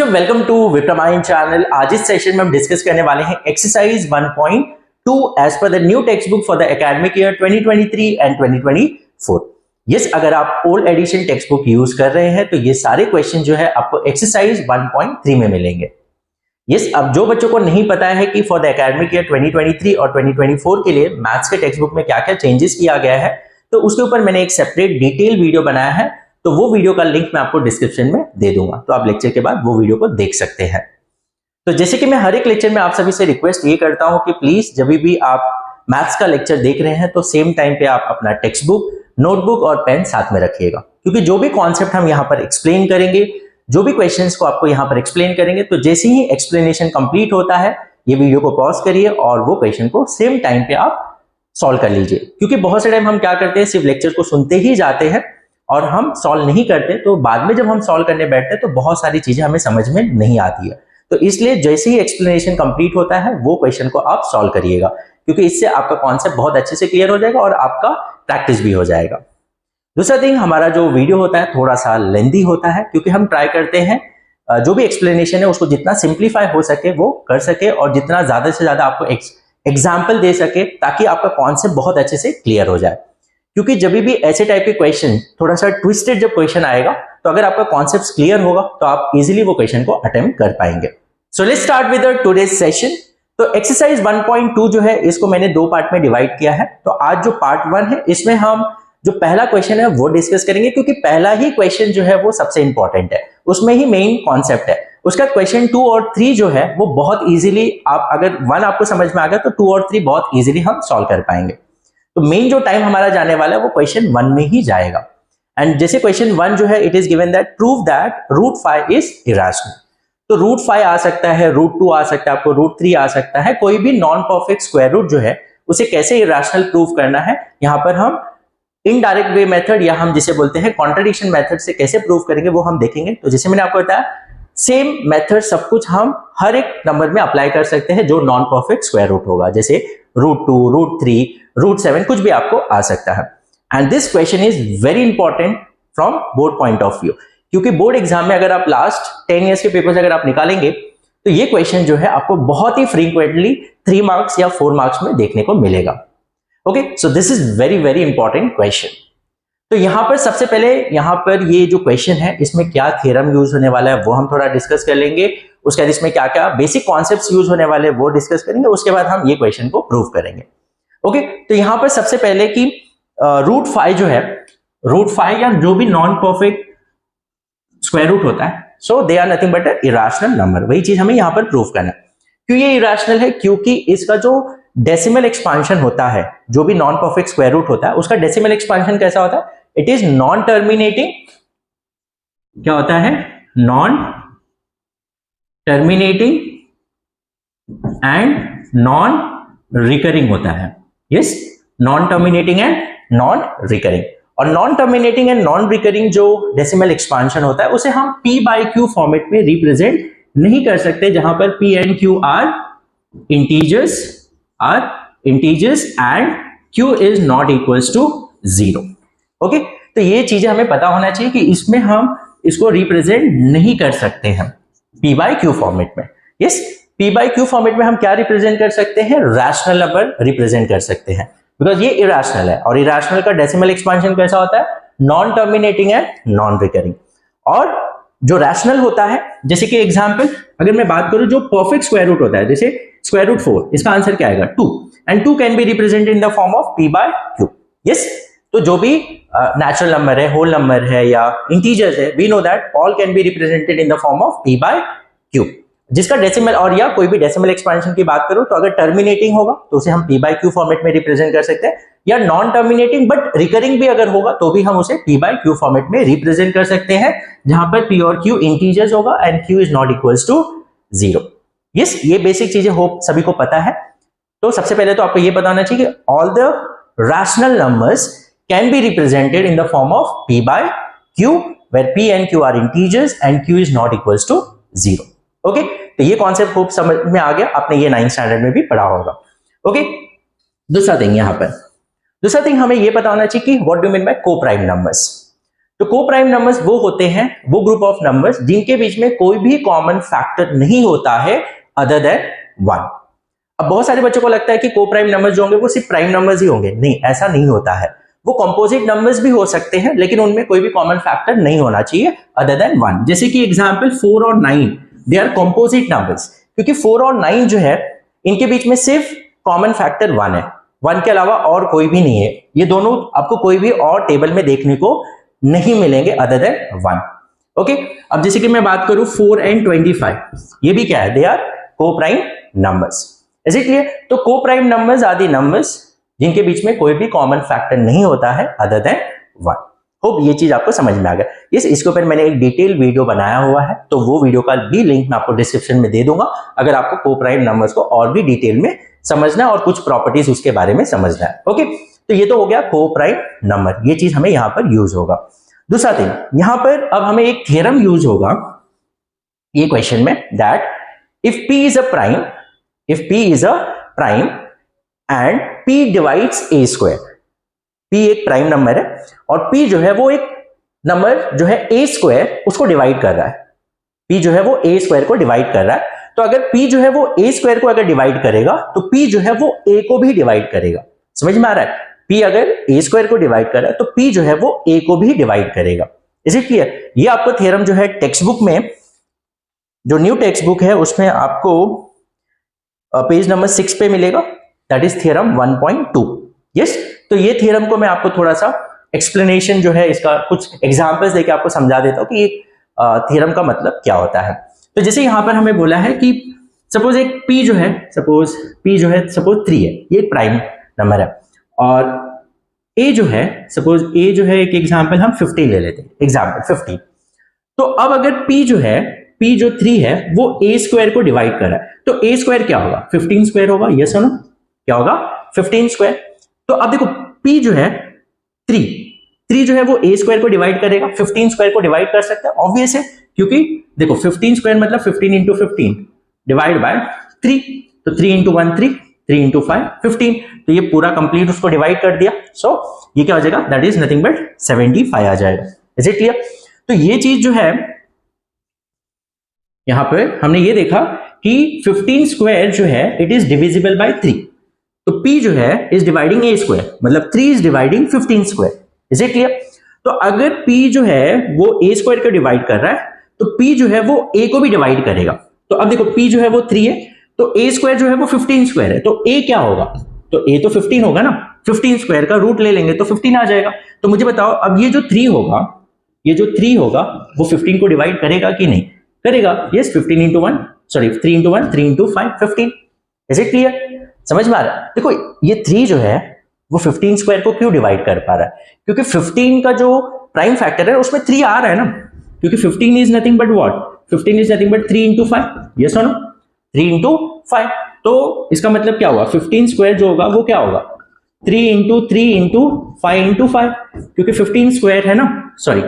बच्चों, welcome to विप्टरमाइंड channel. आज इस सेशन में हम डिस्कस करने वाले हैं exercise 1.2 as per the new text book for the academic year 2023 and 2024। Yes, अगर आप old edition text book use कर रहे हैं तो ये सारे क्वेश्चन जो है आपको एक्सरसाइज 1.3 में मिलेंगे। यस, अब जो बच्चों को नहीं पता है कि फॉर द एकेडमिक ईयर 2023 और 2024 के लिए मैथ्स के टेक्स्ट बुक में क्या क्या चेंजेस किया गया है, तो उसके ऊपर मैंने एक सेपरेट डिटेल वीडियो बनाया है, तो वो वीडियो का लिंक मैं आपको डिस्क्रिप्शन में दे दूंगा, तो आप लेक्चर के बाद वो वीडियो को देख सकते हैं। तो जैसे कि मैं हर एक लेक्चर में आप सभी से रिक्वेस्ट ये करता हूं कि प्लीज जब भी आप मैथ्स का लेक्चर देख रहे हैं तो सेम टाइम पे आप अपना टेक्स्ट बुक, नोटबुक और पेन साथ में रखिएगा, क्योंकि जो भी कॉन्सेप्ट हम यहाँ पर एक्सप्लेन करेंगे, जो भी क्वेश्चंस को आपको यहाँ पर एक्सप्लेन करेंगे, तो जैसे ही एक्सप्लेनेशन कंप्लीट होता है ये वीडियो को पॉज करिए और वो क्वेश्चन को सेम टाइम पे आप सॉल्व कर लीजिए। क्योंकि बहुत से टाइम हम क्या करते हैं, सिर्फ लेक्चर को सुनते ही जाते हैं और हम सॉल्व नहीं करते, तो बाद में जब हम सॉल्व करने बैठते हैं तो बहुत सारी चीजें हमें समझ में नहीं आती है। तो इसलिए जैसे ही एक्सप्लेनेशन कंप्लीट होता है वो क्वेश्चन को आप सॉल्व करिएगा, क्योंकि इससे आपका कॉन्सेप्ट बहुत अच्छे से क्लियर हो जाएगा और आपका प्रैक्टिस भी हो जाएगा। दूसरा थिंग, हमारा जो वीडियो होता है थोड़ा सा लेंथी होता है, क्योंकि हम ट्राई करते हैं जो भी एक्सप्लेनेशन है उसको जितना सिंप्लीफाई हो सके वो कर सके और जितना ज्यादा से ज्यादा आपको एग्जाम्पल दे सके, ताकि आपका कॉन्सेप्ट बहुत अच्छे से क्लियर हो जाए। क्योंकि जब भी ऐसे टाइप के क्वेश्चन, थोड़ा सा ट्विस्टेड जब क्वेश्चन आएगा, तो अगर आपका कॉन्सेप्ट क्लियर होगा तो आप इजीली वो क्वेश्चन को अटेम्प्ट कर पाएंगे। So let's start with today's session. तो एक्सरसाइज 1.2 जो है इसको मैंने दो पार्ट में डिवाइड किया है। तो आज जो पार्ट 1 है इसमें हम जो पहला क्वेश्चन है वो डिस्कस करेंगे, क्योंकि पहला ही क्वेश्चन जो है वो सबसे इंपॉर्टेंट है, उसमें ही मेन कॉन्सेप्ट है। उसका क्वेश्चन 2 और 3 जो है वो बहुत इजीली, आप अगर 1 आपको समझ में आ गया तो 2 और 3 बहुत इजीली हम सॉल्व कर पाएंगे। तो मेन जो टाइम हमारा जाने वाला है वो क्वेश्चन 1 में ही जाएगा। एंड जैसे क्वेश्चन 1 जो है, it is given that prove that root 5 is irrational. तो रूट 5 आ सकता है, रूट 2 आ सकता है, आपको रूट 3 आ सकता है, कोई भी नॉन परफेक्ट स्क्वायर रूट जो है उसे कैसे इरेशनल प्रूव करना है, यहाँ पर हम इनडायरेक्ट वे मेथड या हम जिसे बोलते हैं कॉन्ट्रडिक्शन मेथड से कैसे प्रूव करेंगे वो हम देखेंगे। तो जैसे मैंने आपको बताया, सेम मेथड सब कुछ हम हर एक नंबर में अप्लाई कर सकते हैं जो नॉन परफेक्ट स्क्वायर रूट होगा, जैसे रूट 2, रूट 3, रूट 7, कुछ भी आपको आ सकता है। And this question is very important from board point of view, क्योंकि बोर्ड एग्जाम में अगर आप लास्ट 10 ईयर्स के पेपर्स अगर आप निकालेंगे तो ये क्वेश्चन जो है आपको बहुत ही फ्रीक्वेंटली 3 मार्क्स या 4 मार्क्स में देखने को मिलेगा। Okay, so this is very very important question. तो यहां पर सबसे पहले यहां पर ये जो क्वेश्चन है इसमें क्या थ्योरम यूज होने वाला है वो हम थोड़ा डिस्कस कर लेंगे। उसके बाद इसमें क्या क्या बेसिक कॉन्सेप्ट्स यूज होने वाले हैं वो डिस्कस करेंगे। उसके बाद हम ये क्वेश्चन को प्रूव करेंगे। ओके, तो यहां पर सबसे पहले कि रूट 5 जो है, रूट 5 या जो भी नॉन परफेक्ट स्क्वायर रूट होता है, so they are nothing but irrational number. वही चीज हमें यहां पर प्रूव करना है। क्यों ये इरेशनल है? क्योंकि इसका जो डेसिमल एक्सपांशन होता है, जो भी नॉन परफेक्ट स्क्वायर रूट होता है उसका डेसिमल एक्सपांशन कैसा होता है? It is non terminating. क्या होता है? Non terminating and non recurring होता है। Yes, non terminating and non recurring. और non terminating and non recurring जो डेसिमल एक्सपांशन होता है उसे हम p by q फॉर्मेट में रिप्रेजेंट नहीं कर सकते, जहां पर p and q are integers and q is not equals to 0। Okay, तो ये चीजें हमें पता होना चाहिए कि इसमें हम इसको रिप्रेजेंट नहीं कर सकते हैं p by q फॉर्मेट में। Yes, p by q format में हम क्या रिप्रेजेंट कर सकते हैं? रैशनल नंबर रिप्रेजेंट कर सकते हैं, बिकॉज ये इरेशनल है और इरेशनल का डेसिमल एक्सपांशन कैसा होता है? Non terminating and non recurring. और जो रैशनल होता है, जैसे कि एग्जांपल अगर मैं बात करूं, जो परफेक्ट स्क्वायर रूट होता है, जैसे स्क्वायर रूट 4, इसका आंसर क्या आएगा? 2, and 2 can be represented in the form of p by q। Yes, तो जो भी नेचुरल नंबर है, होल नंबर है या इंटीजर्स है, we know that all can be represented in the form of p by q। जिसका decimal, और या कोई भी डेसिमल एक्सपांशन की बात करो तो अगर टर्मिनेटिंग होगा तो उसे हम p by q फॉर्मेट में रिप्रेजेंट कर सकते हैं, या नॉन टर्मिनेटिंग बट रिकरिंग भी अगर होगा तो भी हम उसे p by q फॉर्मेट में रिप्रेजेंट कर सकते हैं, जहां पर p और q इंटीजर्स होगा and q is not equals to 0। Yes, ये बेसिक चीजें होप सभी को पता है। तो सबसे पहले तो आपको ये पता होना चाहिए कि all the rational numbers can be represented in the form of p by q, where p and q are integers and q is not equals to 0। Okay, तो ये कॉन्सेप्ट होप समझ में आ गया, आपने ये 9th स्टैंडर्ड में भी पढ़ा होगा। ओके, दूसरा थिंग, यहां पर दूसरा थिंग हमें ये पता होना चाहिए कि व्हाट डू मीन बाय को प्राइम नंबर्स। तो को प्राइम नंबर्स वो होते हैं, वो ग्रुप ऑफ नंबर्स जिनके बीच में कोई भी कॉमन फैक्टर नहीं होता है अदर देन 1। अब बहुत सारे बच्चों को लगता है कि को प्राइम नंबर्स जो होंगे वो सिर्फ प्राइम नंबर्स ही होंगे। नहीं, ऐसा नहीं होता है। वो कंपोजिट नंबर्स भी हो सकते हैं, लेकिन उनमें कोई भी कॉमन फैक्टर नहीं होना चाहिए अदर देन 1। जैसे कि एग्जांपल 4 और 9, दे आर कंपोजिट नंबर्स, क्योंकि 4 और 9 जो है इनके बीच में सिर्फ कॉमन फैक्टर 1 है, 1 के अलावा और कोई भी नहीं है। ये दोनों आपको कोई भी और टेबल में देखने को नहीं मिलेंगे अदर देन 1। ओके, अब जैसे कि मैं बात करूं 4 and 25, ये भी क्या है, they are coprime numbers. Is it clear? तो coprime numbers are the numbers जिनके बीच में कोई भी कॉमन फैक्टर नहीं होता है अदर देन 1। होप ये चीज आपको समझ में आ गया। यस, इसके ऊपर मैंने एक डिटेल वीडियो बनाया हुआ है, तो वो वीडियो का भी लिंक मैं आपको डिस्क्रिप्शन में दे दूंगा अगर आपको को प्राइम नंबर्स को और भी डिटेल में समझना है और कुछ प्रॉपर्टीज उसके बारे में समझना है। ओके, तो ये तो हो गया को प्राइम नंबर, ये चीज हमें यहां पर यूज होगा। दूसरा थिंग, यहां पर अब हमें एक थ्योरम यूज होगा ये क्वेश्चन में, that if p is a prime and p divides a square, p एक प्राइम नंबर है और p जो है वो एक नंबर जो है a स्क्वायर उसको डिवाइड कर रहा है, p जो है वो a स्क्वायर को डिवाइड कर रहा है। तो अगर p जो है वो a स्क्वायर को अगर डिवाइड करेगा तो p जो है वो a को भी डिवाइड करेगा। समझ में आ रहा है? p अगर a स्क्वायर को डिवाइड कर रहा है तो p जो है वो a को भी डिवाइड करेगा। Is it clear? ये आपको थ्योरम जो है टेक्स्ट बुक में, जो न्यू टेक्स्ट बुक है उसमें आपको पेज नंबर 6 पे मिलेगा, दैट इज थ्योरम 1.2। यस, तो ये थ्योरम को मैं आपको थोड़ा सा एक्सप्लेनेशन जो है इसका कुछ एग्जांपल्स देके आपको समझा देता हूं कि ये थ्योरम का मतलब क्या होता है। तो जैसे यहां पर हमें बोला है कि सपोज एक p जो है, सपोज 3 है, ये एक प्राइम नंबर है, और a जो है, सपोज a जो है, एक एग्जांपल हम 15 ले लेते हैं, एग्जांपल 15। तो अब अगर p जो है, p जो 3 है वो a स्क्वायर को डिवाइड कर रहा है, तो a स्क्वायर क्या होगा, 15 स्क्वायर होगा। यस और नो? क्या होगा? 15 स्क्वायर। तो अब देखो p जो है 3 जो है वो a स्क्वायर को डिवाइड करेगा, 15 स्क्वायर को डिवाइड कर सकता है, ऑब्वियस है, क्योंकि देखो 15 स्क्वायर मतलब 15 इंटू 15 डिवाइड बाय 3, तो 3 इंटू 1 3, 3 इंटू 5 15, तो ये पूरा कंप्लीट उसको डिवाइड कर दिया। सो ये क्या हो जाएगा, दैट इज नथिंग बट 75 आ जाएगा। Is it clear? तो ये चीज जो है यहां पर हमने ये देखा कि 15 स्क्वायर जो है इट इज डिविजिबल बाय 3, तो p जो है इज डिवाइडिंग a स्क्वायर, मतलब 3 is dividing 15 square. Is it clear? तो अगर p जो है वो a स्क्वायर को डिवाइड कर रहा है तो p जो है वो a को भी डिवाइड करेगा। तो अब देखो p जो है वो 3 है, तो a स्क्वायर जो है वो 15 स्क्वायर है, तो a क्या होगा, तो a तो 15 होगा ना, 15 स्क्वायर का रूट ले लेंगे तो 15 आ जाएगा। तो मुझे बताओ अब ये जो 3 होगा, ये जो 3 होगा वो 15 को डिवाइड करेगा कि नहीं करेगा? Yes, 15 into 1, sorry 3 into 1, 3 into 5 15। Is it clear? समझ में आ रहा है? देखो ये 3 जो है वो 15 स्क्वायर को क्यों डिवाइड कर पा रहा है, क्योंकि 15 का जो प्राइम फैक्टर है उसमें 3 आ रहा है ना, क्योंकि 15 is nothing but what, 15 is nothing but 3 into 5। Yes और नो? 3 इंटू 5, तो इसका मतलब क्या हुआ, 15 स्क्वायर जो होगा वो क्या होगा, 3 इंटू 3 इंटू 5 इंटू 5, क्योंकि 15 स्क्वायर है ना, सॉरी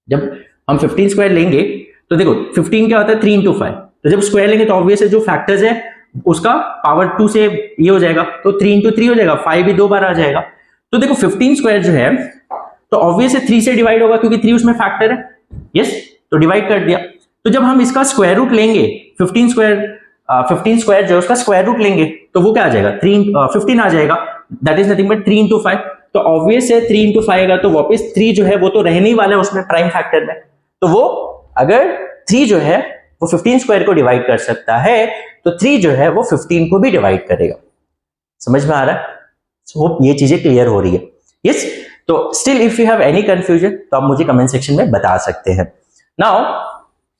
जब हम 15 स्क्वायर लेंगे तो देखो 15 क्या होता है 3 इंटू 5, तो जब स्क्वायर लेंगे तो ऑब्वियस है जो फैक्टर्स है उसका पावर 2 से ये हो जाएगा, तो 3 इंटू 3 हो जाएगा, 5 भी 2 बार आ जाएगा। तो देखो 15 स्क्वायर जो है तो ऑब्वियस है 3 से डिवाइड होगा क्योंकि 3 उसमें फैक्टर है। यस, तो डिवाइड कर दिया। तो जब हम इसका स्क्वायर रूट लेंगे 15 स्क्वायर जो है उसका स्क्वायर रूट लेंगे तो वो क्या आ जाएगा, 15 आ जाएगा, that is nothing but 3 into 5। तो ऑब्वियस है 3 इंटू 5 आएगा तो वापस 3 जो है वो तो रहने ही वाला है उसमें प्राइम फैक्टर में, तो वो अगर 3 जो है वो 15 स्क्वायर को डिवाइड कर सकता है तो 3 जो है वो 15 को भी डिवाइड करेगा। समझ में आ रहा है? होप ये चीजें क्लियर हो रही है। यस, तो still if you have any confusion तो आप मुझे कमेंट सेक्शन में बता सकते हैं। Now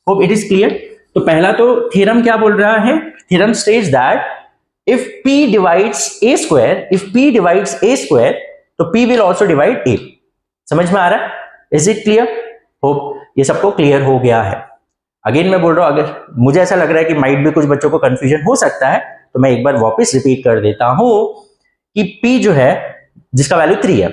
hope it is clear. तो पहला तो थ्योरम क्या बोल रहा है, theorem states that if p divides a square, if p divides a square तो p will also divide a। समझ में आ रहा है? Is it clear? होप ये सबको क्लियर हो गया है। अगेन मैं बोल रहा हूं, अगर मुझे ऐसा लग रहा है कि माइट भी कुछ बच्चों को कंफ्यूजन हो सकता है तो मैं एक बार वापस रिपीट कर देता हूं कि p जो है जिसका वैल्यू 3 है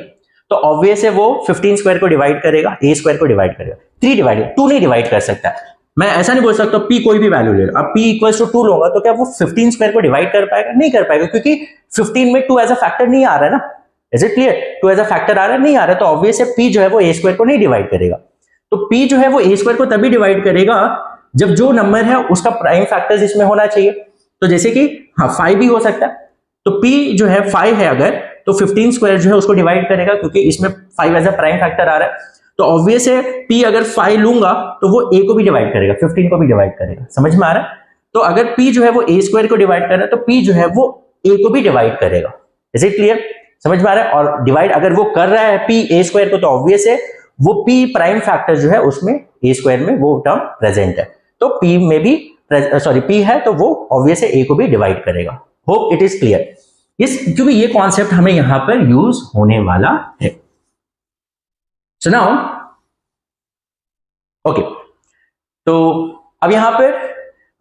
तो ऑब्वियस है वो 15 स्क्वायर को डिवाइड करेगा, a स्क्वायर को डिवाइड करेगा, 3 डिवाइड 2 नहीं डिवाइड कर सकता। मैं ऐसा नहीं बोल सकता p कोई भी वैल्यू ले लो, अब p इक्वल्स टू 2 लूंगा तो क्या वो 15 स्क्वायर को डिवाइड कर पाएगा? नहीं कर पाएगा, क्योंकि 15 में 2 एज अ फैक्टर नहीं आ रहा है ना, is it clear? 2 as a factor आ रहा है, नहीं आ रहा, तो ऑब्वियस है p जो है वो a स्क्वायर को नहीं डिवाइड करेगा। तो p जो है वो a स्क्वायर को तभी डिवाइड करेगा जब जो नंबर है उसका प्राइम फैक्टर्स इसमें होना चाहिए। तो जैसे कि हाँ 5 भी हो सकता है, तो p जो है 5 है अगर, तो 15 स्क्वायर जो है उसको डिवाइड करेगा, क्योंकि इसमें 5 एज अ प्राइम फैक्टर आ रहा है। तो ऑब्वियस है p अगर 5 लूंगा तो वो a को भी डिवाइड करेगा, 15 को भी डिवाइड करेगा। समझ में आ रहा है? तो अगर p जो है वो a स्क्वायर को डिवाइड कर रहा है तो p जो है वो a को भी डिवाइड करेगा। Is it clear? समझ में आ रहा है? और डिवाइड अगर वो कर रहा है p a स्क्वायर को, तो ऑब्वियस है वो p प्राइम फैक्टर जो है उसमें a स्क्वायर में वो टर्म प्रेजेंट है, तो p में भी p है तो वो ऑब्वियस है a को भी डिवाइड करेगा। Hope it is clear? इस क्योंकि ये कॉन्सेप्ट हमें यहां पर यूज होने वाला है। सो नाउ ओके, तो अब यहां पर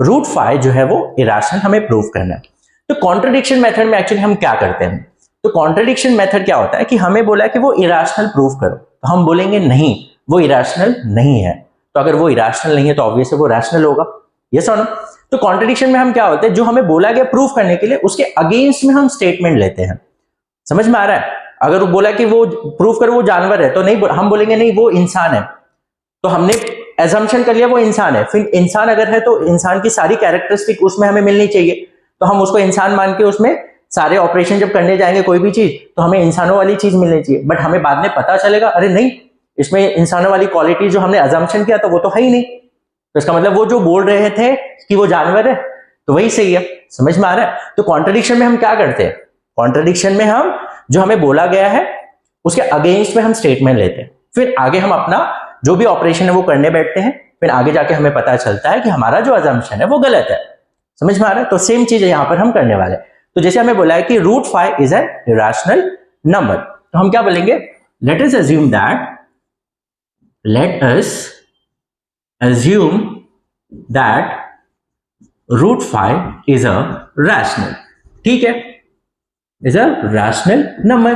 रूट 5 जो है वो इरेशनल हमें प्रूव करना है। तो कॉन्ट्रडिक्शन मेथड में एक्चुअली हम क्या करते हैं? तो कॉन्ट्रडिक्शन मेथड क्या होता है कि हमें बोला है कि वो इरेशनल प्रूव करो, तो हम बोलेंगे नहीं वो इरेशनल नहीं है। तो अगर वो इरेशनल नहीं है तो ऑब्वियसली वो रैशनल होगा। यस और नो? तो कॉन्ट्रडिक्शन में हम क्या होते हैं, जो हमें बोला गया प्रूव करने के लिए उसके अगेंस्ट में हम स्टेटमेंट लेते हैं। समझ में आ रहा है? अगर वो बोला कि वो प्रूव करो वो जानवर है, तो नहीं, हम बोलेंगे नहीं वो इंसान है। तो हमने एजम्पशन कर लिया वो इंसान है, फिर इंसान अगर है तो इंसान की सारी कैरेक्टरिस्टिक उसमें हमें मिलनी चाहिए, तो हम उसको इंसान मान के उसमें सारे ऑपरेशन जब करने जाएंगे कोई भी चीज, तो हमें इंसानों वाली चीज मिलनी चाहिए। बट हमें बाद में पता चलेगा अरे नहीं, इसमें इंसानों वाली क्वालिटी जो हमने अजम्पशन किया था वो तो है ही नहीं, तो इसका मतलब वो जो बोल रहे थे कि वो जानवर है तो वही सही है। समझ में आ रहा है? तो कॉन्ट्रडिक्शन में हम क्या करते हैं? कॉन्ट्रडिक्शन में हम जो हमें बोला गया है उसके अगेंस्ट में हम स्टेटमेंट लेते हैं, फिर आगे हम अपना जो भी ऑपरेशन है वो करने बैठते हैं, फिर आगे जाके हमें पता चलता है कि हमारा जो अजम्पशन है वो गलत है। समझ में आ रहा है? तो सेम चीज है यहां पर हम करने वाले। तो जैसे हमें बोला है कि root 5 is an irrational number, तो हम क्या बोलेंगे? Let us assume that root 5 is a rational. ठीक है, इज अ रैशनल नंबर।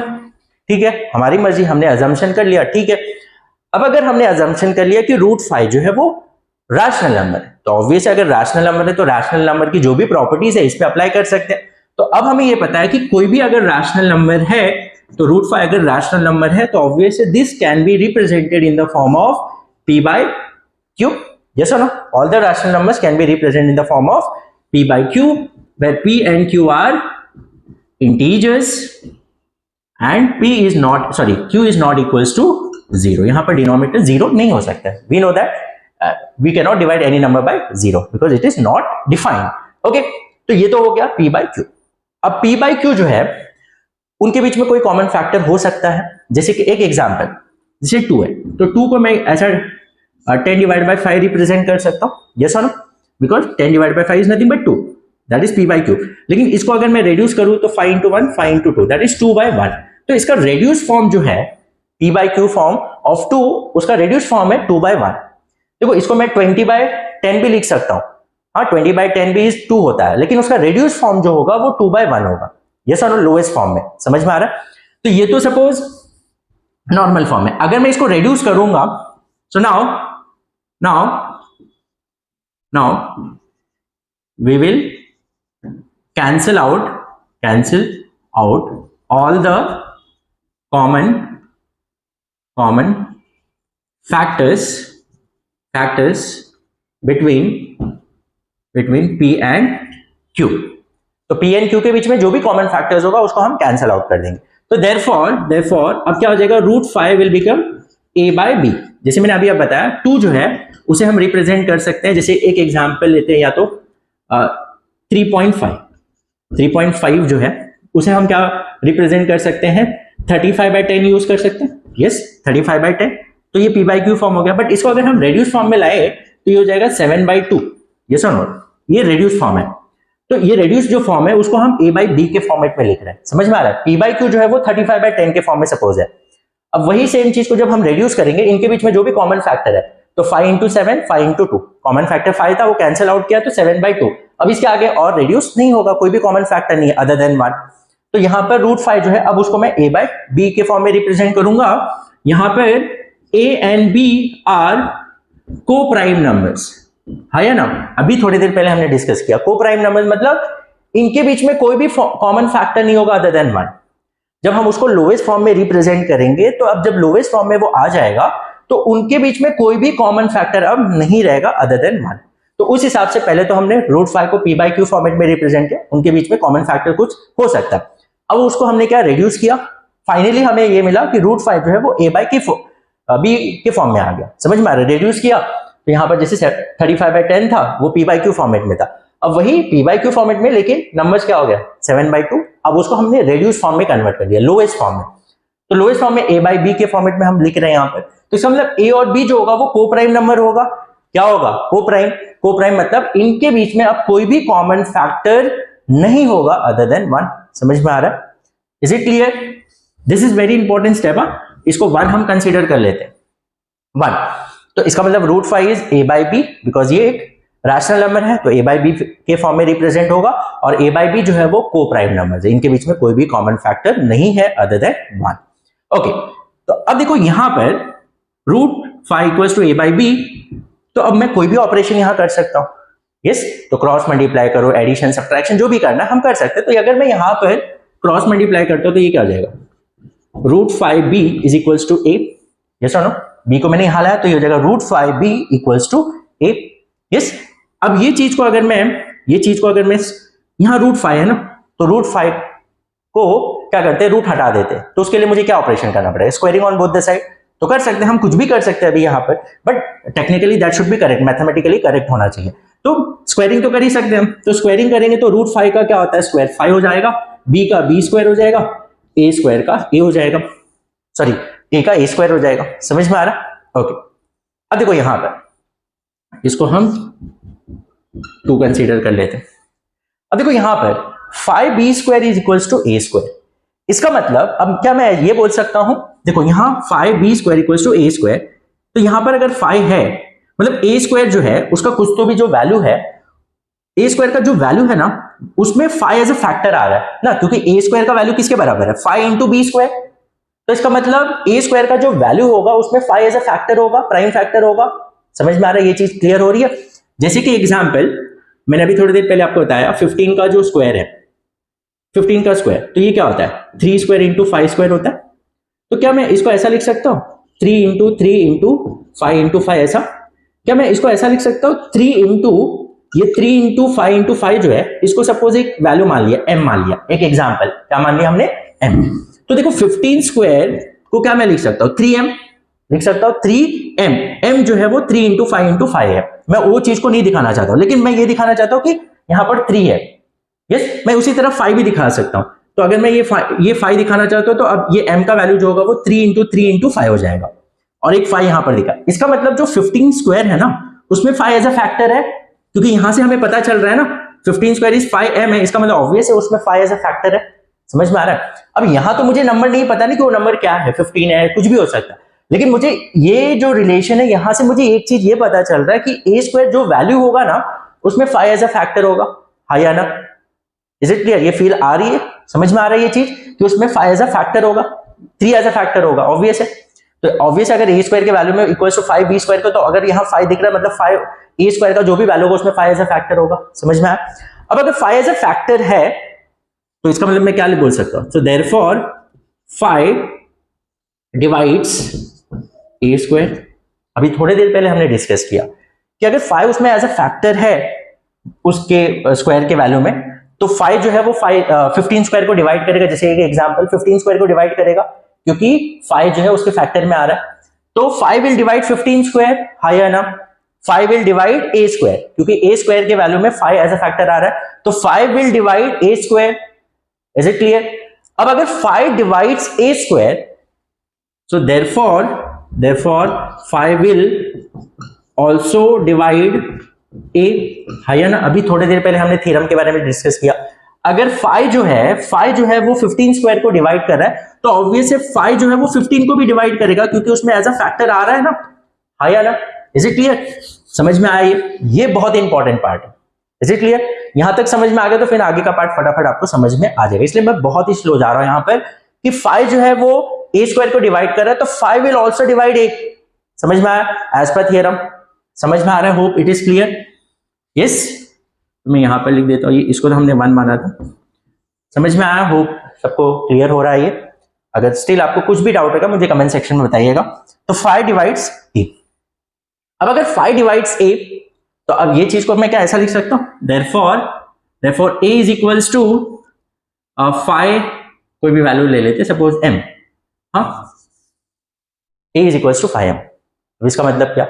ठीक है, हमारी मर्जी, हमने अजम्पशन कर लिया। ठीक है, अब अगर हमने अजम्पशन कर लिया कि रूट 5 जो है वो रैशनल नंबर है, तो ऑब्वियस अगर रैशनल नंबर है तो रैशनल नंबर की जो भी प्रॉपर्टीज है इस पे अप्लाई कर सकते हैं। तो अब हमें ये पता है कि कोई भी अगर रैशनल नंबर है, तो रूट 5 अगर रैशनल नंबर है तो obvious this can be represented in the form of p by q। yes or no? all the rational numbers can be represented in the form of p by q, where p and q are integers and q is not equals to 0। यहां पर denominator 0 नहीं हो सकता है। we know that we cannot divide any number by 0 because it is not defined। okay, तो ये तो हो गया p by q। अब p by q जो है उनके बीच में कोई कॉमन फैक्टर हो सकता है, जैसे कि एक एग्जांपल, जैसे 2 है, तो 2 को मैं ऐसा 10 डिवाइड बाय 5 रिप्रेजेंट कर सकता हूं। यस और no? Because 10 divide by 5 is nothing but 2, that is p by q। लेकिन इसको अगर मैं रेड्यूस करूं तो 5 into 1 5 into 2 that is 2 by 1। तो इसका रेड्यूस फॉर्म जो है p by q form of 2, उसका रेड्यूस फॉर्म है 2 by 1। देखो इसको मैं 20 by 10 भी लिख सकता हूं। हाँ, 20 by 10 भी 2 होता है, लेकिन उसका रेड्यूस फॉर्म जो होगा वो 2 by 1 होगा। यस और नो? लोएस्ट फॉर्म में। समझ में आ रहा है? तो ये तो सपोज नॉर्मल फॉर्म है। अगर मैं इसको रेड्यूस करूंगा, so now we will cancel out all the common factors between p and q। तो p and q के बीच में जो भी कॉमन फैक्टर्स होगा उसको हम कैंसिल आउट कर देंगे। तो therefore अब क्या हो जाएगा? Root 5 will become a by b। जैसे मैंने अभी अब बताया 2 जो है उसे हम रिप्रेजेंट कर सकते हैं, जैसे एक एग्जांपल लेते हैं, या तो 3.5 जो है उसे हम क्या रिप्रेजेंट कर सकते हैं? 35 by 10 यूज कर सकते हैं। यस, 35 by 10, तो ये p by q फॉर्म हो गया। बट इसको अगर हम रेड्यूस फॉर्म में लाए तो ये हो जाएगा 7 by 2। यस और नो? ये रेड्यूस फॉर्म है। तो ये रेड्यूस जो फॉर्म है उसको हम a by b के फॉर्मेट में लिख रहे हैं। समझ में आ रहा है? p by q जो है वो 35 by 10 के फॉर्म में सपोज है। अब वही सेम चीज को जब हम रेड्यूस करेंगे, इनके बीच में जो भी कॉमन फैक्टर है, तो 5 into 7 5 into 2, कॉमन फैक्टर 5 था वो कैंसिल आउट किया तो 7 by 2। अब इसके आगे और रेड्यूस नहीं होगा, कोई भी कॉमन फैक्टर नहीं है अदर देन 1। तो यहां पर रूट 5 जो है अब उसको मैं a by b के फॉर्म में रिप्रेजेंट करूंगा। यहां पर a and b are coprime numbers, है या ना? अभी थोड़ी देर पहले हमने डिस्कस किया को प्राइम नंबर्स मतलब इनके बीच में कोई भी कॉमन फैक्टर नहीं होगा अदर देन 1। जब हम उसको लोएस्ट फॉर्म में रिप्रेजेंट करेंगे, तो अब जब लोएस्ट फॉर्म में वो आ जाएगा तो उनके बीच में कोई भी कॉमन फैक्टर अब नहीं रहेगा अदर देन 1। तो उस हिसाब से पहले तो हमने रूट 5 को p बाई क्यू फॉर्मेट में रिप्रेजेंट किया, उनके बीच में कॉमन फैक्टर कुछ हो सकता है। अब उसको हमने क्या रेड्यूस किया, फाइनली हमें ये मिला कि रूट 5 जो है वो a बाई b के फॉर्म में आ गया। समझ में आ रहा है? रेड्यूस किया तो यहाँ पर जैसे 35/10 था वो p बाई क्यू फॉर्मेट में था, अब वही p बाई क्यू फॉर्मेट में, लेकिन नंबर्स क्या हो गया 7/2। अब उसको हमने रेड्यूस फॉर्म में कन्वर्ट कर दिया, लोएस्ट फॉर्म में। तो लोएस्ट फॉर्म में a बाई b के फॉर्मेट में हम लिख रहे हैं यहाँ पर, तो इसका मतलब a और b जो होगा वो को प्राइम नंबर होगा। क्या होगा? को प्राइम। को प्राइम मतलब इनके बीच में अब कोई भी कॉमन फैक्टर नहीं होगा अदर देन 1। समझ में आ रहा है? Is it clear? This is very important step. इसको 1 हम कंसीडर कर लेते हैं, 1। तो इसका मतलब root 5 is a by b, because ये एक रैशनल नंबर है तो a बाई b के फॉर्म में रिप्रेजेंट होगा, और a बाई b जो है वो को प्राइम नंबर है, इनके बीच में कोई भी कॉमन फैक्टर नहीं है अदर देन 1। ओके, तो अब देखो यहां पर root 5 equals to a by b, तो अब मैं कोई भी ऑपरेशन यहां कर सकता हूं। यस, तो क्रॉस मल्टीप्लाई करो, एडिशन, सब्ट्रैक्शन जो भी करना है हम कर सकते हैं। तो अगर मैं यहां पर क्रॉस मल्टीप्लाई करता हूं तो ये क्या हो जाएगा? Root 5b is equals to a। Yes और नो? b को मैंने यहां लाया तो ये हो जाएगा root 5b equals to a। Yes, अब ये चीज को अगर मैं यहां रूट 5 है ना, तो रूट 5 को क्या करते हैं? रूट हटा देते हैं। तो उसके लिए मुझे क्या ऑपरेशन करना पड़ेगा? Squaring on both the side. तो कर सकते हैं, हम कुछ भी कर सकते हैं अभी यहाँ पर, but technically that should be correct, mathematically correct होना चाहिए। तो स्क्वायरिंग तो कर ही सकते हैं हम। तो स्क्वायरिंग करेंगे तो रूट 5 का क्या होता है? स्क्वायर 5 हो जाएगा, b का b स्क्वायर हो जाएगा, a स्क्वायर का a हो जाएगा, सॉरी a का a स्क्वायर हो जाएगा। समझ में आ रहा? ओके, अब देखो यहां पर इसको हम 2 कंसीडर कर लेते हैं। अब देखो यहां पर 5b square is equals to a square. इसका मतलब अब क्या मैं ये बोल सकता हूं, देखो यहां 5b square equals to a square, तो यहां पर अगर 5 है मतलब a स्क्वायर जो है उसका कुछ तो भी जो वैल्यू है, a स्क्वायर का जो वैल्यू है ना उसमें 5 एज अ फैक्टर आ रहा है ना, क्योंकि a स्क्वायर का वैल्यू किसके बराबर है? 5 इंटू b स्क्वायर। तो इसका मतलब a स्क्वायर का जो वैल्यू होगा उसमें 5 एज अ फैक्टर होगा, प्राइम फैक्टर होगा। समझ में आ रहा है? ये चीज क्लियर हो रही है? जैसे कि एग्जाम्पल मैंने अभी थोड़ी देर पहले आपको बताया 15 का जो स्क्वायर है, 15 का स्क्वायर, तो ये क्या होता है? 3 स्क्वायर इंटू 5 स्क्वायर होता है। तो क्या मैं इसको ऐसा लिख सकता हूं 3 इंटू 3 इंटू 5 इंटू 5 ऐसा? क्या मैं इसको ऐसा लिख सकता हूं 3 इंटू ये 3 इंटू 5 इंटू 5 जो है इसको सपोज एक वैल्यू मान लिया m मान लिया, एक एग्जाम्पल क्या मान लिया हमने? m। तो देखो 15 स्क्वायर को क्या मैं लिख सकता हूं? 3m लिख सकता हूं, 3m। m जो है वो 3 इंटू 5 इंटू 5 है। मैं वो चीज को नहीं दिखाना चाहता हूं, लेकिन मैं ये दिखाना चाहता हूं कि यहां पर 3 है। यस, मैं उसी तरह 5 भी दिखा सकता हूं। तो अगर मैं ये 5 दिखाना चाहता हूं तो अब ये m का वैल्यू जो होगा वो 3 इंटू 3 इंटू 5 हो जाएगा, और एक 5 यहां पर दिखा। इसका मतलब जो 15 स्क्वायर है ना उसमें 5 एज अ फैक्टर है, क्योंकि यहां से हमें पता चल रहा है ना 15 स्क्वायर इज 5m है, इसका मतलब ऑब्वियस है उसमें 5 एज अ फैक्टर है। समझ में आ रहा है? अब यहां तो मुझे नंबर नहीं पता नहीं कि वो नंबर क्या है, 15 है, कुछ भी हो सकता है, लेकिन मुझे ये जो रिलेशन है यहां से मुझे एक चीज ये पता चल रहा है कि a स्क्वायर जो वैल्यू होगा ना उसमें 5 एज अ फैक्टर होगा। हाँ या ना? Is it clear? ये फील आ रही है? समझ में आ रहा है ये चीज कि उसमें 5 एज अ फैक्टर होगा, 3 एज अ फैक्टर होगा, ऑब्वियस है। तो ऑब्वियस अगर a स्क्वायर के वैल्यू में इक्वल्स टू 5b स्क्वायर को, तो अगर यहाँ 5 दिख रहा है मतलब 5 a स्क्वायर का जो भी वैल्यू होगा उसमें 5 एज अ फैक्टर होगा। समझ में आया? अब अगर 5 एज अ फैक्टर है तो इसका मतलब मैं क्या बोल सकता हूं? So therefore 5 divides a square. अभी थोड़ी देर पहले हमने डिस्कस किया कि अगर 5 उसमें एज अ फैक्टर है उसके स्क्वायर के वैल्यू में, तो 5 जो है वो 15 स्क्वायर को डिवाइड करेगा। जैसे एक एग्जांपल 15 स्क्वायर को डिवाइड करेगा क्योंकि 5 जो है उसके फैक्टर में आ रहा है, तो 5 विल डिवाइड 15 स्क्वायर। हां या ना? 5 विल डिवाइड a स्क्वायर, क्योंकि a स्क्वायर के वैल्यू में 5 एज अ फैक्टर आ रहा है, तो 5 will divide a square. Is it clear? अब अगर 5 divides a square, so therefore 5 will also divide a। है या ना? अभी थोड़ी देर पहले हमने थ्योरम के बारे में डिस्कस किया। अगर 5 जो है वो 15 स्क्वायर को डिवाइड कर रहा है, तो ऑब्वियस है 5 जो है वो 15 को भी डिवाइड करेगा, क्योंकि उसमें एज अ फैक्टर आ रहा है ना। है या ना? Is it clear? समझ में आया? ये बहुत इंपॉर्टेंट पार्ट है। Is it clear? यहां तक समझ में आ गया तो फिर आगे का पार्ट फटाफट आपको समझ में आ जाएगा। इसलिए मैं बहुत ही स्लो जा रहा हूं यहां पर कि 5 जो है वो a स्क्वायर को डिवाइड कर रहा है, तो 5 विल आल्सो डिवाइड a। समझ में आया? एज पर थ्योरम समझ में आ रहा है? Hope it is clear. Yes, मैं यहां पर लिख देता हूं, इसको तो हमने 1 माना था। समझ में आया? होप सबको क्लियर हो रहा है ये। अगर स्टिल आपको कुछ भी डाउट होगा मुझे कमेंट सेक्शन में बताइएगा। तो 5 डिवाइड्स ए। अब अगर 5 डिवाइड्स ए, तो अब ये चीज को मैं क्या ऐसा लिख सकता हूं, therefore a is equals to 5, कोई भी वैल्यू ले लेते, सपोज m, हाँ, a is equals to 5m। अब इसका मतलब क्या,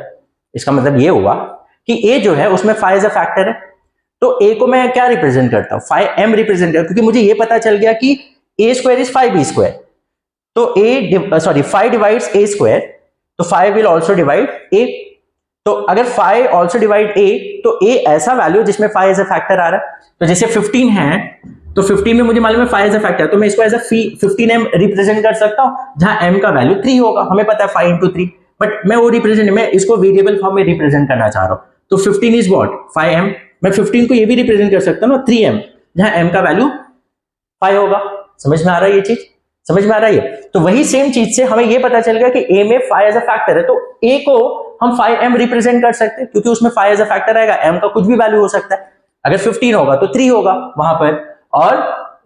इसका मतलब ये हुआ कि a जो है उसमें 5 एज अ फैक्टर है, तो a को मैं क्या रिप्रेजेंट करता हूं, 5m रिप्रेजेंट करता हूं, क्योंकि मुझे ये पता चल गया कि a स्क्वायर इज 5b स्क्वायर, तो 5 डिवाइड्स a स्क्वायर, तो 5 विल ऑल्सो डिवाइड a। तो अगर 5 ऑल्सो डिवाइड a, तो a ऐसा वैल्यू जिसमें 5 एज अ फैक्टर आ रहा है। तो जैसे 15 है, तो 15 में मुझे मालूम है 5 एज अ फैक्टर, तो मैं इसको एज अ 15m रिप्रेजेंट कर सकता हूं, जहां m का वैल्यू 3 होगा, हमें पता है 5 इंटू 3, बट मैं इसको वेरिएबल फॉर्म में रिप्रेजेंट करना चाह रहा हूं। तो 15 इज व्हाट, 5m। मैं 15 को ये भी रिप्रेजेंट कर सकता हूं ना 3m, जहां m का वैल्यू 5 होगा। समझ में आ रहा है ये चीज, समझ में आ रहा है ये। तो वही सेम चीज से हमें ये पता चल गया कि a में 5 एज अ फैक्टर है, तो a को हम 5m रिप्रेजेंट कर सकते हैं, क्योंकि उसमें 5 एज अ फैक्टर आएगा, m का कुछ भी वैल्यू हो सकता है। अगर 15 होगा तो 3 होगा वहां पर, और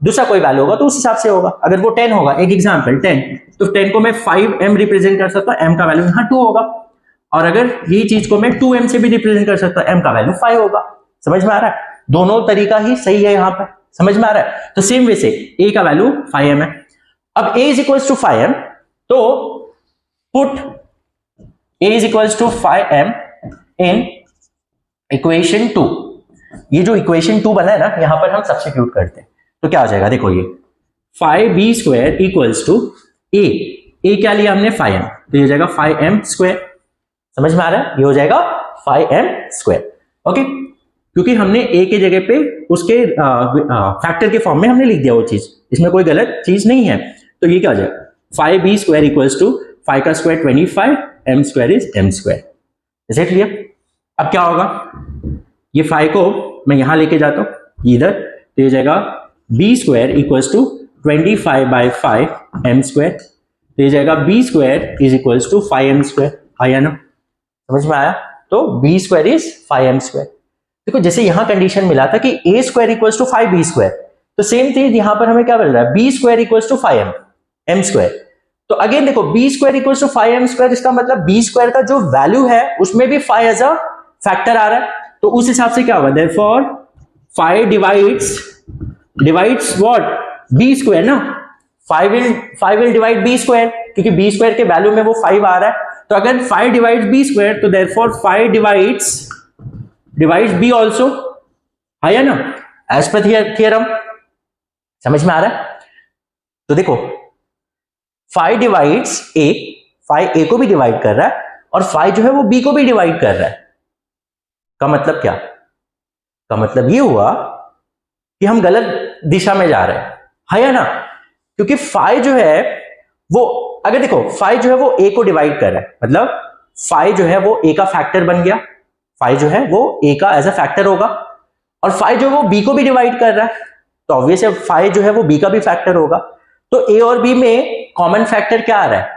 दूसरा कोई वैल्यू होगा तो उस हिसाब से होगा। अगर वो 10 होगा, एक एग्जांपल 10, तो 10 को मैं 5m रिप्रेजेंट कर सकता हूं, m का वैल्यू यहां 2 होगा। और अगर यही चीज को मैं 2m से भी रिप्रेजेंट कर सकता हूं, m का वैल्यू 5 होगा। समझ में आ रहा है, दोनों तरीका ही सही है यहां पर, समझ में आ रहा है। तो सेम वे से a का वैल्यू 5m है। अब a is equals to 5m, तो put a is equals to 5m in equation 2। ये जो इक्वेशन 2 बना है ना, यहां पर हम सब्स्टिट्यूट करते हैं, तो क्या हो जाएगा, देखो ये 5b square equals to a क्या लिया हमने 5m, तो ये हो जाएगा 5m स्क्वायर। समझ में आ रहा है, ये हो जाएगा 5m स्क्वायर। ओके, क्योंकि हमने a के जगह पे उसके फैक्टर के फॉर्म में हमने लिख दिया वो चीज, इसमें कोई गलत चीज नहीं है। तो ये क्या हो जाएगा 5b स्क्वायर इक्वल्स टू 5 का square 25, m square is m square. Is it clear? अब क्या होगा, ये 5 को मैं यहां लेके जाता हूं इधर, तो ये जाएगा b square equals to 25 by 5 m square, तो ये जाएगा b square is equals to 5m square. आया ना, समझ में आया? तो b square is 5m square. देखो जैसे यहां कंडीशन मिला था कि a square equals to 5b स्क्वायर, तो सेम चीज यहां पर हमें क्या मिल रहा है, b square equals to 5m m square. तो अगेन देखो b square equals to 5m square, इसका मतलब b स्क्वायर का जो वैल्यू है उसमें भी 5 एज अ फैक्टर आ रहा है, तो उस हिसाब से क्या होगा, therefore 5 divides what, b square ना, 5 विल डिवाइड b स्क्वायर, क्योंकि b स्क्वायर के वैल्यू में वो 5 आ रहा है। तो अगर 5 डिवाइड्स b स्क्वायर, तो देयरफॉर 5 डिवाइड्स b आल्सो। आया ना, एज पर थ्योरम। समझ में आ रहा है? तो देखो 5 डिवाइड्स a, 5 a को भी डिवाइड कर रहा है, और 5 जो है वो b को भी डिवाइड कर रहा है। का मतलब क्या, का मतलब ये हुआ कि हम गलत दिशा में जा रहे हैं, है या ना, क्योंकि 5 जो है वो, अगर देखो 5 जो है वो a को डिवाइड कर रहा है, मतलब 5 जो है वो a का फैक्टर बन गया, 5 जो है वो a का एज अ फैक्टर होगा, और 5 जो है वो b को भी डिवाइड कर रहा है, तो ऑब्वियस है 5 जो है वो b का भी फैक्टर होगा। तो a और b में कॉमन फैक्टर क्या आ रहा है,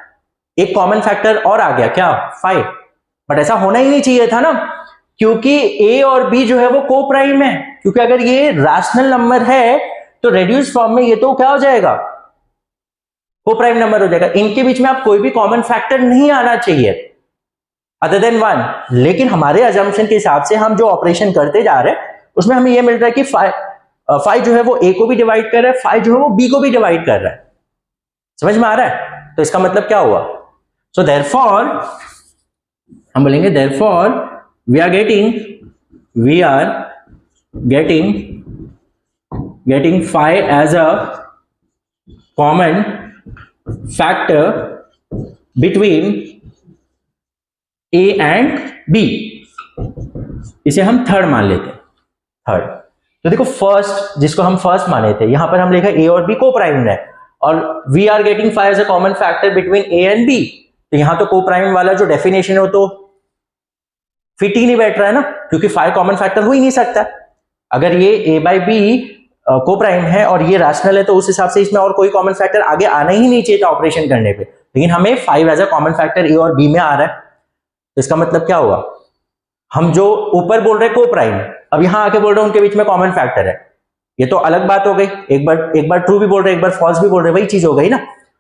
एक कॉमन फैक्टर और आ गया, क्या, 5। बट ऐसा होना ही नहीं चाहिए था ना, क्योंकि a और b जो है वो को प्राइम है, क्योंकि अगर ये रैशनल नंबर है तो रेड्यूस्ड फॉर्म में ये तो क्या हो जाएगा, को प्राइम नंबर हो जाएगा। इनके बीच में आप कोई भी कॉमन फैक्टर नहीं आना चाहिए अदर देन 1। लेकिन हमारे अजम्पशन के हिसाब से हम जो ऑपरेशन करते जा रहे हैं उसमें हमें यह मिल रहा है कि 5 जो है वो a को भी डिवाइड कर रहा है, 5 जो है वो b को भी डिवाइड कर रहा है। समझ में आ रहा है? तो इसका मतलब क्या हुआ, सो देयरफॉर हम बोलेंगे therefore we are getting 5 as a common factor between a and b। इसे हम थर्ड मान लेते हैं, थर्ड। तो देखो फर्स्ट, जिसको हम फर्स्ट माने थे, यहां पर हम लिखा a और b को प्राइम है, और we are getting 5 as a common factor between a and b। तो यहां तो को प्राइम वाला जो डेफिनेशन है वो तो फिट ही नहीं बैठ रहा है ना, क्योंकि 5 कॉमन फैक्टर हो ही नहीं सकता। अगर ये a बाई बी को प्राइम है और ये रैशनल है, तो उस हिसाब से इसमें और कोई कॉमन फैक्टर आगे आना ही नहीं चाहिए था ऑपरेशन करने पे, लेकिन हमें 5 as a common factor a और b में आ रहा है। तो इसका मतलब क्या हुआ, हम जो ऊपर बोल रहे हैं को प्राइम, अब यहां आके बोल रहे हैं उनके बीच में कॉमन फैक्टर है, ये तो अलग बात हो गई। एक बार ट्रू भी बोल रहे, एक बार फॉल्स भी बोल रहे, वही चीज हो गई ना।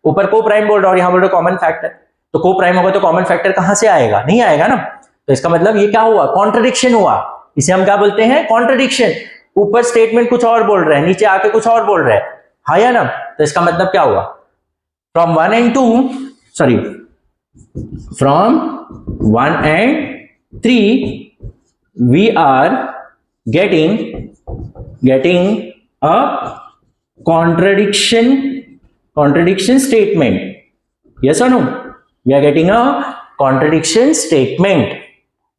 ऊपर को प्राइम बोल रहा है और यहाँ बोल रहे कॉमन फैक्टर, तो को प्राइम होगा तो कॉमन फैक्टर कहां से आएगा, नहीं आएगा ना। तो इसका मतलब ये क्या हुआ, कॉन्ट्रडिक्शन हुआ, इसे हम क्या बोलते हैं, कॉन्ट्रडिक्शन। ऊपर स्टेटमेंट कुछ और बोल रहे हैं, नीचे आके कुछ और बोल रहे हैं, हाँ या ना। तो इसका मतलब क्या हुआ, from 1 and 3 we are getting a contradiction statement. Yes or no? We are getting a contradiction statement.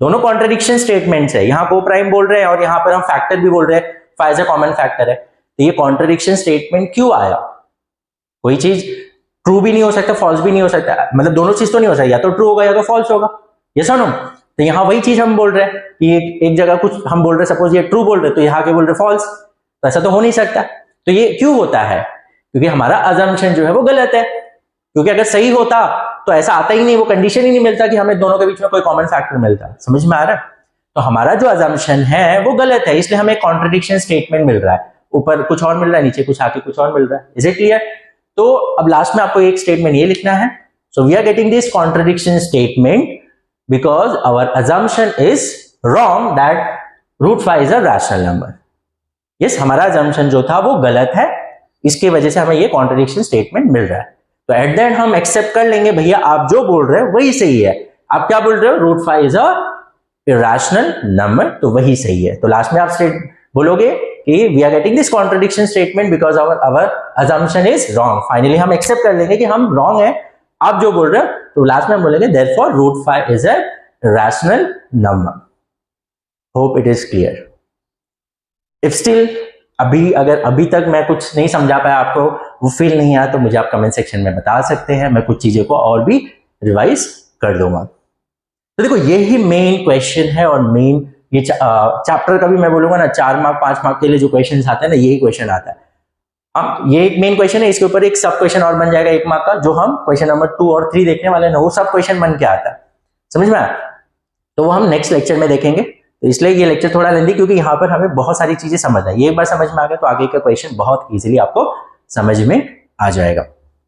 दोनों कॉन्ट्रडिक्शन स्टेटमेंट्स है, यहां को प्राइम बोल रहे हैं और यहां पर हम फैक्टर भी बोल रहे हैं, five as a common factor है। तो ये कॉन्ट्रडिक्शन स्टेटमेंट क्यों आया, कोई चीज ट्रू भी नहीं हो सकता, फॉल्स भी नहीं हो सकता, मतलब दोनों चीज तो नहीं हो सकती, या तो ट्रू होगा या तो फॉल्स होगा। यस और नो? तो यहाँ वही चीज हम बोल रहे हैं कि एक जगह कुछ हम बोल रहे हैं, सपोज ये ट्रू बोल रहे हैं तो यहाँ के बोल रहे फॉल्स, तो ऐसा तो हो नहीं सकता। तो ये क्यों होता है, क्योंकि हमारा अजम्पशन जो है वो गलत है, क्योंकि अगर सही होता तो ऐसा आता ही नहीं, वो कंडीशन ही नहीं मिलता कि हमें दोनों के बीच में कोई कॉमन फैक्टर मिलता। समझ में आ रहा है? तो हमारा जो अजम्पशन है वो गलत है, इसलिए हमें कॉन्ट्रडिक्शन स्टेटमेंट मिल रहा है, ऊपर कुछ और मिल रहा है, नीचे कुछ आके कुछ और मिल रहा है। Is it clear? तो अब लास्ट में आपको एक स्टेटमेंट ये लिखना है, so we are getting this contradiction statement because our assumption is wrong that root 5 is a rational number. yes, हमारा assumption जो था वो गलत है, इसकी वजह से हमें ये contradiction statement मिल रहा है। तो एट द एंड हम एक्सेप्ट कर लेंगे, भैया आप जो बोल रहे हो वही सही है। आप क्या बोल रहे हो, root 5 is a irrational number, तो वही सही है। तो लास्ट में आप बोलोगे कि we are getting this contradiction statement because our assumption is wrong. Finally हम एक्सेप्ट कर लेंगे कि हम wrong है, आप जो बोल रहे हो, तो लास्ट में हम बोलेंगे therefore root 5 is a rational number. Hope it is clear. If still अगर अभी तक मैं कुछ नहीं समझा पाया, आपको वो फील नहीं आया, तो मुझे आप कमेंट सेक्शन में बता सकते हैं, मैं कुछ चीजों को और भी रिवाइज कर दूंगा। तो देखो यही मेन क्वेश्चन है, और मेन ये चैप्टर का भी मैं बोलूंगा ना 4 मार्क 5 मार्क के लिए जो क्वेश्चन आते हैं ना, यही क्वेश्चन आता है। ये एक मेन क्वेश्चन है, इसके ऊपर एक सब क्वेश्चन और बन जाएगा 1 मार्क का, जो हम क्वेश्चन नंबर 2 और 3 देखने वाले हैं ना, वो सब क्वेश्चन बन के आता है। समझ में आया? तो वो हम नेक्स्ट लेक्चर में देखेंगे। तो इसलिए ये लेक्चर थोड़ा लेंदी, क्योंकि यहाँ पर हमें बहुत सारी चीजें समझना है। ये एक बार समझ में आ गया तो आगे का क्वेश्चन बहुत इजीली आपको समझ में आ जाएगा।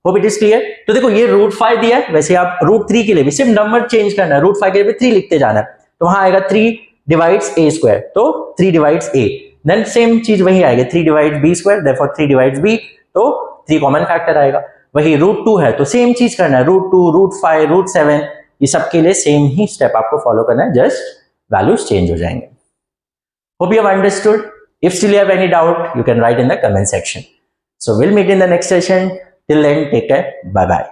Hope it is clear. तो देखो ये रूट 5 दिया है, वैसे आप रूट 3 के लिए भी सिर्फ नंबर चेंज करना है, रूट 5 के लिए 3 लिखते जाना है, तो वहां आएगा 3 डिवाइड्स a स्क्वायर, तो 3 डिवाइड्स a, देन सेम चीज वही आएगी 3 divides b square, therefore 3 divides b, तो 3 कॉमन फैक्टर आएगा। वही रूट 2 है तो सेम चीज करना है, रूट 2, रूट 5, रूट 7, ये सब के लिए सेम ही स्टेप आपको फॉलो करना है, जस्ट वैल्यूज चेंज हो जाएंगे। Hope you have understood. If still you have any doubt, you can write in the comment section. So we'll meet in the next session. Till then, take care. Bye bye.